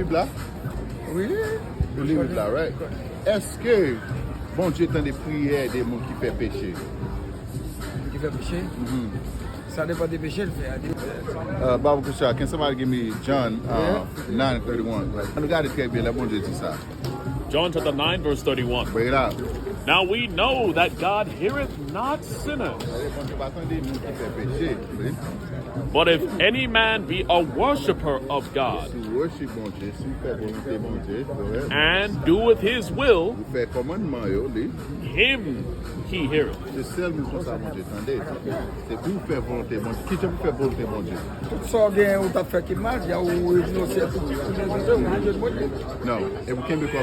livre là? Oui. Vous livre là, right? Est-ce que bon Dieu tend des prières des gens qui fait péché? Qui fait péché? Ça dépend des péchés, le fait. Bible question, can somebody give me John 9:31? Regardez très bien, la bon Dieu dit ça. John chapter 9, verse 31. Bring it out. Now we know that God heareth not sinners. But if any man be a worshipper of God and doeth his will, him he heareth. Tout ça bien, on t'a fait qui mal, il y a où il y a No, it can't be